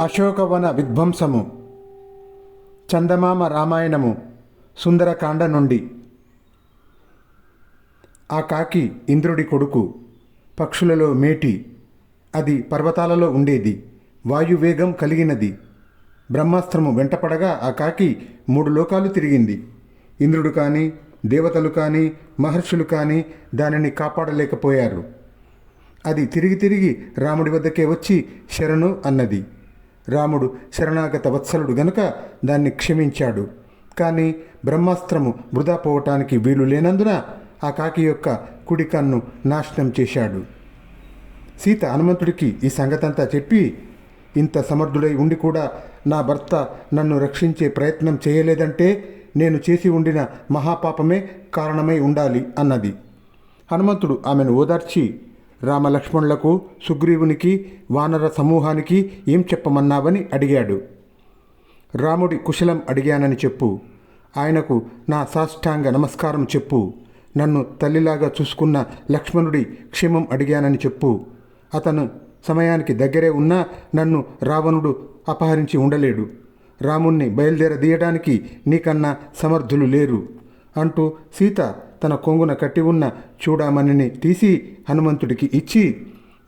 అశోకవన విధ్వంసము. చందమామ రామాయణము సుందరకాండ నుండి. ఆ కాకి ఇంద్రుడి కొడుకు, పక్షులలో మేటి. అది పర్వతాలలో ఉండేది, వాయువేగం కలిగినది. బ్రహ్మాస్త్రము వెంటపడగా ఆ కాకి 3 లోకాలు తిరిగింది. ఇంద్రుడు కానీ, దేవతలు కానీ, మహర్షులు కానీ దానిని కాపాడలేకపోయారు. అది తిరిగి తిరిగి రాముడి వద్దకే వచ్చి శరణు అన్నది. రాముడు శరణాగత వత్సలుడు గనుక దాన్ని క్షమించాడు. కానీ బ్రహ్మాస్త్రము వృధా పోవటానికి వీలు లేనందున ఆ కాకి యొక్క కుడి కన్ను నాశనం చేశాడు. సీత హనుమంతుడికి ఈ సంగతంతా చెప్పి, ఇంత సమర్థుడై ఉండి కూడా నా భర్త నన్ను రక్షించే ప్రయత్నం చేయలేదంటే నేను చేసి ఉండిన మహాపాపమే కారణమై ఉండాలి అన్నది. హనుమంతుడు ఆమెను ఓదార్చి, రామలక్ష్మణులకు, సుగ్రీవునికి, వానర సమూహానికి ఏం చెప్పమన్నావని అడిగాడు. రాముడి కుశలం అడిగానని చెప్పు. ఆయనకు నా సాష్టాంగ నమస్కారం చెప్పు. నన్ను తల్లిలాగా చూసుకున్న లక్ష్మణుడి క్షేమం అడిగానని చెప్పు. అతను సమయానికి దగ్గరే ఉన్నా నన్ను రావణుడు అపహరించి ఉండలేడు. రాముణ్ణి బయలుదేరదీయడానికి నీకన్నా సమర్థులు లేరు అంటూ సీత తన కొంగున కట్టి ఉన్న చూడామణిని తీసి హనుమంతుడికి ఇచ్చి,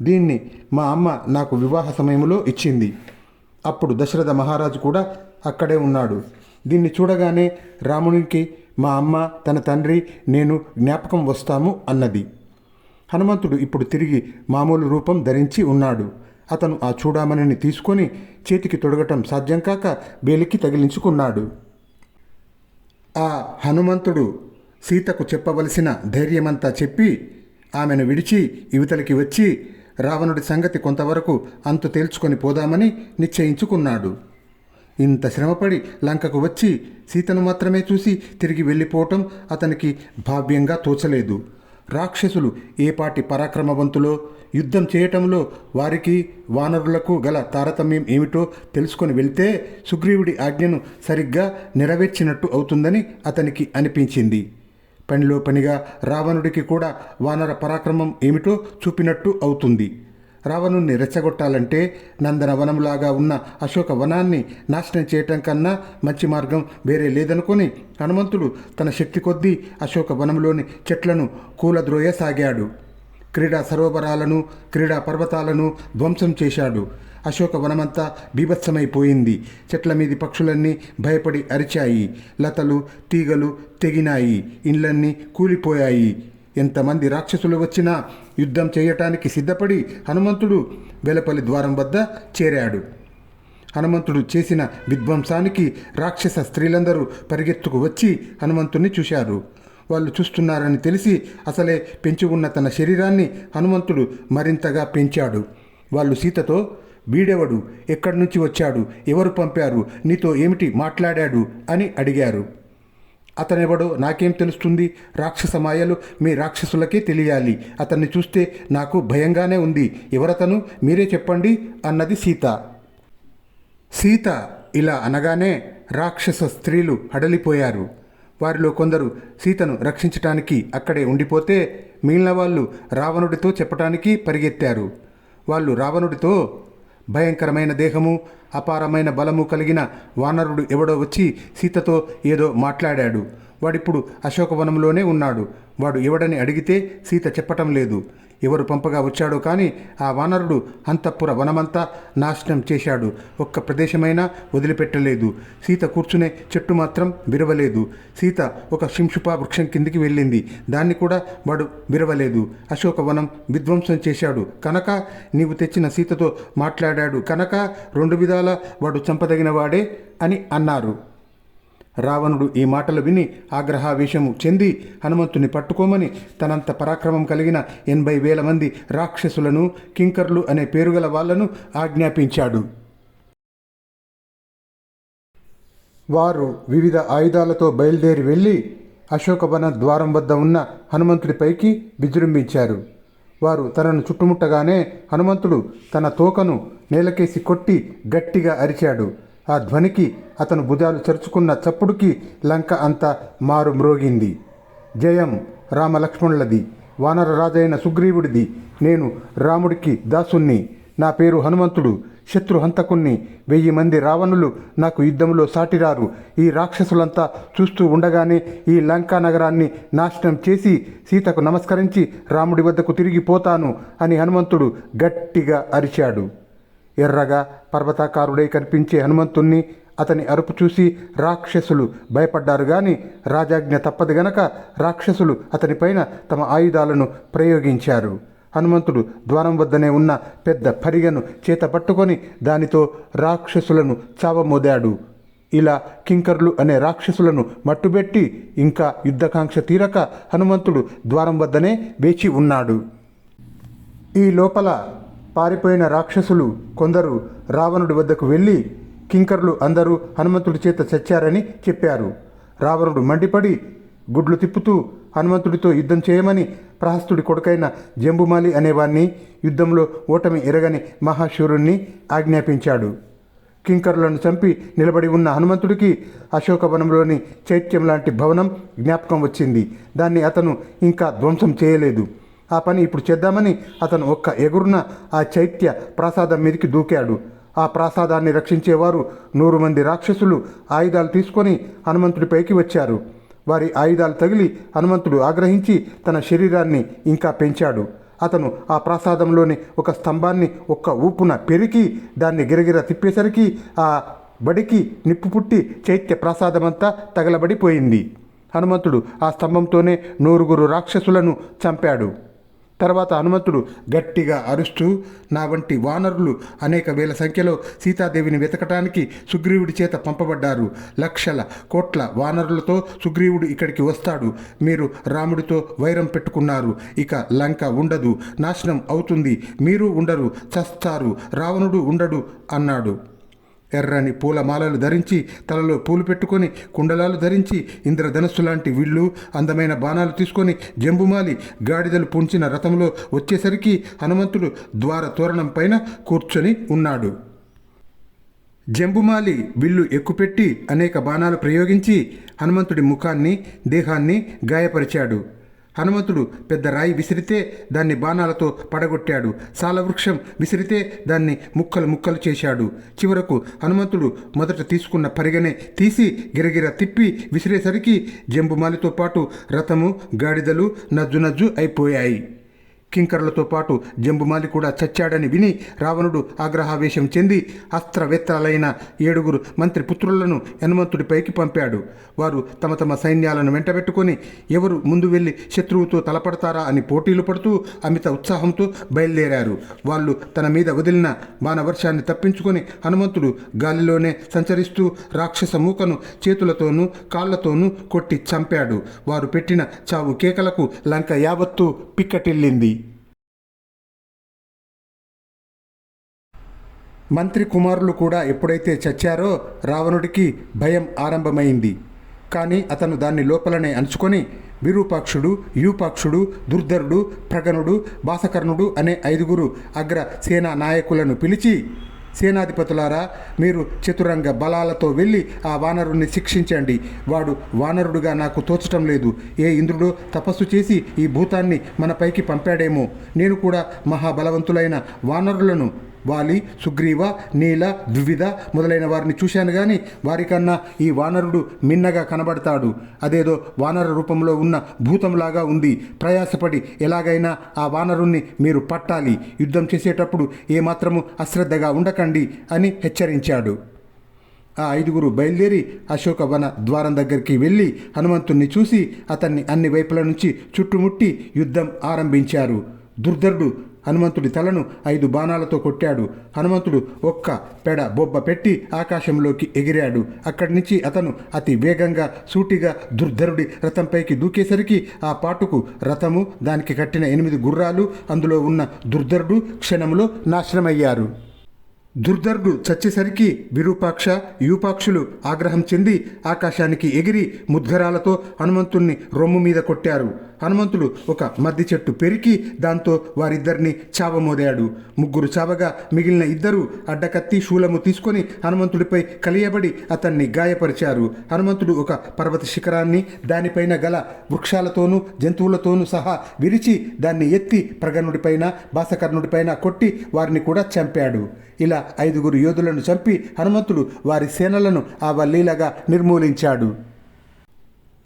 దీన్ని మా అమ్మ నాకు వివాహ సమయంలో ఇచ్చింది. అప్పుడు దశరథ మహారాజు కూడా అక్కడే ఉన్నాడు. దీన్ని చూడగానే రామునికి మా అమ్మ, తన తండ్రి, నేను జ్ఞాపకం వస్తాము అన్నది. హనుమంతుడు ఇప్పుడు తిరిగి మామూలు రూపం ధరించి ఉన్నాడు. అతను ఆ చూడామణిని తీసుకొని చేతికి తొడగటం సాధ్యం కాక వేలికి తగిలించుకున్నాడు. ఆ హనుమంతుడు సీతకు చెప్పవలసిన ధైర్యమంతా చెప్పి ఆమెను విడిచి యువతలికి వచ్చి రావణుడి సంగతి కొంతవరకు అంతు తేల్చుకొని పోదామని నిశ్చయించుకున్నాడు. ఇంత శ్రమపడి లంకకు వచ్చి సీతను మాత్రమే చూసి తిరిగి వెళ్ళిపోవటం అతనికి భావ్యంగా తోచలేదు. రాక్షసులు ఏపాటి పరాక్రమవంతులో, యుద్ధం చేయటంలో వారికి వానరులకు గల తారతమ్యం ఏమిటో తెలుసుకొని వెళ్తే సుగ్రీవుడి ఆజ్ఞను సరిగ్గా నెరవేర్చినట్టు అవుతుందని అతనికి అనిపించింది. పనిలో పనిగా రావణుడికి కూడా వానర పరాక్రమం ఏమిటో చూపినట్టు అవుతుంది. రావణుణ్ణి రెచ్చగొట్టాలంటే నందనవనంలాగా ఉన్న అశోక వనాన్ని నాశనం చేయటం కన్నా మంచి మార్గం వేరే లేదనుకొని హనుమంతుడు తన శక్తి కొద్దీ అశోక వనంలోని చెట్లను కూలద్రోయసాగాడు. క్రీడా సరోవరాలను, క్రీడా పర్వతాలను ధ్వంసం చేశాడు. అశోక వనమంతా బీభత్సమైపోయింది. చెట్ల మీది పక్షులన్నీ భయపడి అరిచాయి. లతలు, తీగలు తెగినాయి. ఇండ్లన్నీ కూలిపోయాయి. ఎంతమంది రాక్షసులు వచ్చినా యుద్ధం చేయటానికి సిద్ధపడి హనుమంతుడు వెలపల్లి ద్వారం వద్ద చేరాడు. హనుమంతుడు చేసిన విధ్వంసానికి రాక్షస స్త్రీలందరూ పరిగెత్తుకు వచ్చి హనుమంతుణ్ణి చూశారు. వాళ్ళు చూస్తున్నారని తెలిసి అసలే పెంచి ఉన్న తన శరీరాన్ని హనుమంతుడు మరింతగా పెంచాడు. వాళ్ళు సీతతో, వీడెవడు, ఎక్కడి నుంచి వచ్చాడు, ఎవరు పంపారు, నీతో ఏమిటి మాట్లాడాడు అని అడిగారు. అతనెవడో నాకేం తెలుస్తుంది, రాక్షస మాయలు మీ రాక్షసులకే తెలియాలి. అతన్ని చూస్తే నాకు భయంగానే ఉంది. ఎవరతను, మీరే చెప్పండి అన్నది సీత. సీత ఇలా అనగానే రాక్షస స్త్రీలు హడలిపోయారు. వారిలో కొందరు సీతను రక్షించటానికి అక్కడే ఉండిపోతే మిగిలిన వాళ్ళు రావణుడితో చెప్పటానికి పరిగెత్తారు. వాళ్ళు రావణుడితో, భయంకరమైన దేహము, అపారమైన బలము కలిగిన వానరుడు ఎవడో వచ్చి సీతతో ఏదో మాట్లాడాడు. వాడిప్పుడు అశోకవనంలోనే ఉన్నాడు. వాడు ఎవడని అడిగితే సీత చెప్పటం లేదు. ఎవరు పంపగా వచ్చాడో కానీ ఆ వానరుడు అంతఃపుర వనమంతా నాశనం చేశాడు. ఒక్క ప్రదేశమైనా వదిలిపెట్టలేదు. సీత కూర్చునే చెట్టు మాత్రం విరవలేదు. సీత ఒక శింషుపా వృక్షం కిందికి వెళ్ళింది. దాన్ని కూడా వాడు విరవలేదు. అశోకవనం విధ్వంసం చేశాడు కనుక, నీవు తెచ్చిన సీతతో మాట్లాడాడు కనుక 2 విధాల వాడు చంపదగిన వాడే అని అన్నారు. రావణుడు ఈ మాటలు విని ఆగ్రహావేశము చెంది హనుమంతుని పట్టుకోమని తనంత పరాక్రమం కలిగిన 80,000 మంది రాక్షసులను, కింకర్లు అనే పేరుగల వాళ్లను ఆజ్ఞాపించాడు. వారు వివిధ ఆయుధాలతో బయలుదేరి వెళ్ళి అశోకవన ద్వారం వద్ద ఉన్న హనుమంతుడిపైకి విజృంభించారు. వారు తనను చుట్టుముట్టగానే హనుమంతుడు తన తోకను నేలకేసి కొట్టి గట్టిగా అరిచాడు. ఆ ధ్వనికి అతను భుజాలు చరుచుకున్న చప్పుడుకి లంక అంతా మారు మ్రోగింది. జయం రామలక్ష్మణులది, వానర రాజైన సుగ్రీవుడిది. నేను రాముడికి దాసుణ్ణి. నా పేరు హనుమంతుడు. శత్రు హంతకుణ్ణి. 1000 మంది రావణులు నాకు యుద్ధంలో సాటిరారు. ఈ రాక్షసులంతా చూస్తూ ఉండగానే ఈ లంకా నగరాన్ని నాశనం చేసి సీతకు నమస్కరించి రాముడి వద్దకు తిరిగిపోతాను అని హనుమంతుడు గట్టిగా అరిచాడు. ఎర్రగా పర్వతాకారుడై కనిపించే హనుమంతుణ్ణి, అతని అరుపు చూసి రాక్షసులు భయపడ్డారు. గాని రాజాజ్ఞ తప్పదు గనక రాక్షసులు అతనిపైన తమ ఆయుధాలను ప్రయోగించారు. హనుమంతుడు ద్వారం వద్దనే ఉన్న పెద్ద పరిగెను చేత పట్టుకొని దానితో రాక్షసులను చావమోదాడు. ఇలా కింకరులు అనే రాక్షసులను మట్టుబెట్టి ఇంకా యుద్ధకాంక్ష తీరక హనుమంతుడు ద్వారం వద్దనే వేచి ఉన్నాడు. ఈ లోపల పారిపోయిన రాక్షసులు కొందరు రావణుడి వద్దకు వెళ్ళి కింకరులు అందరూ హనుమంతుడి చేత చచ్చారని చెప్పారు. రావణుడు మండిపడి గుడ్లు తిప్పుతూ హనుమంతుడితో యుద్ధం చేయమని ప్రహస్తుడి కొడుకైన జంబుమాలి అనేవాణ్ణి, యుద్ధంలో ఓటమి ఎరగని మహాశూరుణ్ణి ఆజ్ఞాపించాడు. కింకరులను చంపి నిలబడి ఉన్న హనుమంతుడికి అశోకవనంలోని చైత్యం లాంటి భవనం జ్ఞాపకం వచ్చింది. దాన్ని అతను ఇంకా ధ్వంసం చేయలేదు. ఆ పని ఇప్పుడు చేద్దామని అతను ఒక్క ఎగురున ఆ చైత్య ప్రాసాదం మీదకి దూకాడు. ఆ ప్రాసాదాన్ని రక్షించేవారు 100 మంది రాక్షసులు ఆయుధాలు తీసుకొని హనుమంతుడిపైకి వచ్చారు. వారి ఆయుధాలు తగిలి హనుమంతుడు ఆగ్రహించి తన శరీరాన్ని ఇంకా పెంచాడు. అతను ఆ ప్రాసాదంలోని ఒక స్తంభాన్ని ఒక్క ఊపున పెరికి దాన్ని గిరగిర తిప్పేసరికి ఆ బడికి నిప్పు పుట్టి చైత్య ప్రాసాదమంతా తగలబడిపోయింది. హనుమంతుడు ఆ స్తంభంతోనే 100 రాక్షసులను చంపాడు. తర్వాత హనుమంతుడు గట్టిగా అరుస్తూ, నా వంటి వానరులు అనేక వేల సంఖ్యలో సీతాదేవిని వెతకటానికి సుగ్రీవుడి చేత పంపబడ్డారు. లక్షల కోట్ల వానరులతో సుగ్రీవుడు ఇక్కడికి వస్తాడు. మీరు రాముడితో వైరం పెట్టుకున్నారు. ఇక లంక ఉండదు, నాశనం అవుతుంది. మీరు ఉండరు, చస్తారు, రావణుడు ఉండడు అన్నాడు. ఎర్రని పూలమాలలు ధరించి, తలలో పూలు పెట్టుకొని, కుండలాలు ధరించి, ఇంద్రధనస్సు లాంటి విళ్ళు, అందమైన బాణాలు తీసుకొని జంబుమాలి గాడిదలు పుంచిన రథంలో వచ్చేసరికి హనుమంతుడు ద్వార తోరణం పైన కూర్చొని ఉన్నాడు. జంబుమాలి విల్లు ఎక్కుపెట్టి అనేక బాణాలు ప్రయోగించి హనుమంతుడి ముఖాన్ని, దేహాన్ని గాయపరిచాడు. హనుమంతుడు పెద్ద రాయి విసిరితే దాన్ని బాణాలతో పడగొట్టాడు. సాలవృక్షం విసిరితే దాన్ని ముక్కలు ముక్కలు చేశాడు. చివరకు హనుమంతుడు మొదట తీసుకున్న పరిగెనే తీసి గిరగిర తిప్పి విసిరేసరికి జంబుమాలితో పాటు రథము, గాడిదలు నజ్జు నజ్జు అయిపోయాయి. కింకరులతో పాటు జంబుమాలి కూడా చచ్చాడని విని రావణుడు ఆగ్రహావేశం చెంది అస్త్రవేత్తలైన 7 మంత్రిపుత్రులను హనుమంతుడిపైకి పంపాడు. వారు తమ తమ సైన్యాలను వెంటబెట్టుకొని ఎవరు ముందు వెళ్ళి శత్రువుతో తలపడతారా అని పోటీలు పడుతూ అమిత ఉత్సాహంతో బయలుదేరారు. వాళ్ళు తన మీద వదిలిన బాణవర్షాన్ని తప్పించుకొని హనుమంతుడు గాలిలోనే సంచరిస్తూ రాక్షస మూకను చేతులతోనూ కాళ్లతోనూ కొట్టి చంపాడు. వారు పెట్టిన చావు కేకలకు లంక యావత్తూ పిక్కటిల్లింది. మంత్రి కుమారులు కూడా ఎప్పుడైతే చచ్చారో రావణుడికి భయం ఆరంభమైంది. కానీ అతను దాన్ని లోపలనే అణుచుకొని విరూపాక్షుడు, యూపాక్షుడు, దుర్ధరుడు, ప్రగణుడు, బాసకర్ణుడు అనే 5 అగ్ర సేనా నాయకులను పిలిచి, సేనాధిపతులారా, మీరు చతురంగ బలాలతో వెళ్ళి ఆ వానరుణ్ణి శిక్షించండి. వాడు వానరుడుగా నాకు తోచటం లేదు. ఏ ఇంద్రుడో తపస్సు చేసి ఈ భూతాన్ని మనపైకి పంపాడేమో. నేను కూడా మహాబలవంతులైన వానరులను వాలి, సుగ్రీవ, నీల, ద్వివిధ మొదలైన వారిని చూశాను. కానీ వారికన్నా ఈ వానరుడు మిన్నగా కనబడతాడు. అదేదో వానర రూపంలో ఉన్న భూతంలాగా ఉంది. ప్రయాసపడి ఎలాగైనా ఆ వానరుణ్ణి మీరు పట్టాలి. యుద్ధం చేసేటప్పుడు ఏమాత్రము అశ్రద్ధగా ఉండకండి అని హెచ్చరించాడు. ఆ 5 బయలుదేరి అశోకవన ద్వారం దగ్గరికి వెళ్ళి హనుమంతుణ్ణి చూసి అతన్ని అన్ని వైపుల నుంచి చుట్టుముట్టి యుద్ధం ఆరంభించారు. దుర్ధరుడు హనుమంతుడి తలను 5 బాణాలతో కొట్టాడు. హనుమంతుడు ఒక్క పెడ బొబ్బ పెట్టి ఆకాశంలోకి ఎగిరాడు. అక్కడి నుంచి అతను అతి వేగంగా సూటిగా దుర్ధరుడి రథంపైకి దూకేసరికి ఆ పాటుకు రథము, దానికి కట్టిన 8 గుర్రాలు, అందులో ఉన్న దుర్ధరుడు క్షణంలో నాశనమయ్యారు. దుర్ధరుడు చచ్చేసరికి విరూపాక్ష, యూపాక్షులు ఆగ్రహం చెంది ఆకాశానికి ఎగిరి ముద్గరాలతో హనుమంతుణ్ణి రొమ్ము మీద కొట్టారు. హనుమంతుడు ఒక మద్ది చెట్టు పెరికి దాంతో వారిద్దరిని చావమోదాడు. ముగ్గురు చావగా మిగిలిన ఇద్దరు అడ్డకత్తి శూలము తీసుకొని హనుమంతుడిపై కలియబడి అతన్ని గాయపరిచారు. హనుమంతుడు ఒక పర్వత శిఖరాన్ని దానిపైన గల వృక్షాలతోనూ జంతువులతోనూ సహా విరిచి దాన్ని ఎత్తి ప్రగణుడిపైన బాసకర్ణుడిపైన కొట్టి వారిని కూడా చంపాడు. ఇలా 5 యోధులను చంపి హనుమంతుడు వారి సేనలను అవలీలగా నిర్మూలించాడు.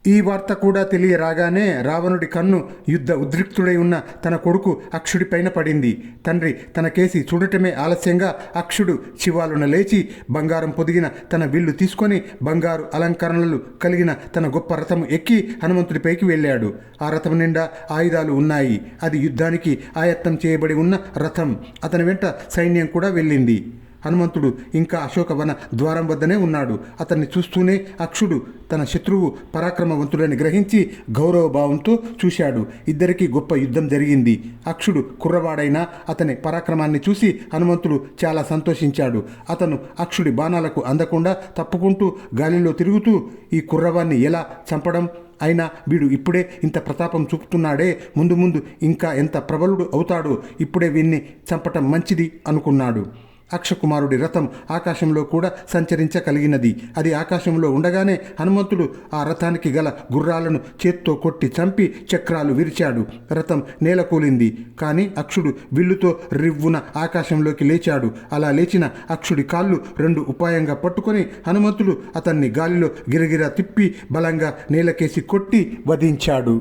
ఈ వార్త కూడా తెలియరాగానే రావణుడి కన్ను యుద్ధ ఉద్రిక్తుడై ఉన్న తన కొడుకు అక్షుడిపైన పడింది. తండ్రి తనకేసి చూడటమే ఆలస్యంగా అక్షుడు చివాలున లేచి బంగారం పొదిగిన తన విల్లు తీసుకొని బంగారు అలంకరణలు కలిగిన తన గొప్ప రథము ఎక్కి హనుమంతుడిపైకి వెళ్ళాడు. ఆ రథం నిండా ఆయుధాలు ఉన్నాయి. అది యుద్ధానికి ఆయత్తం చేయబడి ఉన్న రథం. అతని వెంట సైన్యం కూడా వెళ్ళింది. హనుమంతుడు ఇంకా అశోకవన ద్వారం వద్దనే ఉన్నాడు. అతన్ని చూస్తూనే అక్షుడు తన శత్రువు పరాక్రమవంతుడని గ్రహించి గౌరవభావంతో చూశాడు. ఇద్దరికీ గొప్ప యుద్ధం జరిగింది. అక్షుడు కుర్రవాడైనా అతని పరాక్రమాన్ని చూసి హనుమంతుడు చాలా సంతోషించాడు. అతను అక్షుడి బాణాలకు అందకుండా తప్పుకుంటూ గాలిలో తిరుగుతూ ఈ కుర్రవాన్ని ఎలా చంపడం, అయినా వీడు ఇప్పుడే ఇంత ప్రతాపం చూపుతున్నాడే, ముందు ముందు ఇంకా ఎంత ప్రబలుడు అవుతాడో, ఇప్పుడే వీన్ని చంపటం మంచిది అనుకున్నాడు. అక్షకుమారుడి రథం ఆకాశంలో కూడా సంచరించగలిగినది. అది ఆకాశంలో ఉండగానే హనుమంతుడు ఆ రథానికి గల గుర్రాలను చేత్తో కొట్టి చంపి చక్రాలు విరిచాడు. రథం నేలకూలింది. కానీ అక్షుడు విల్లుతో రివ్వున ఆకాశంలోకి లేచాడు. అలా లేచిన అక్షుడి కాళ్ళు 2 ఉపాయంగా పట్టుకొని హనుమంతుడు అతన్ని గాలిలో గిరగిరా తిప్పి బలంగా నేలకేసి కొట్టి వధించాడు.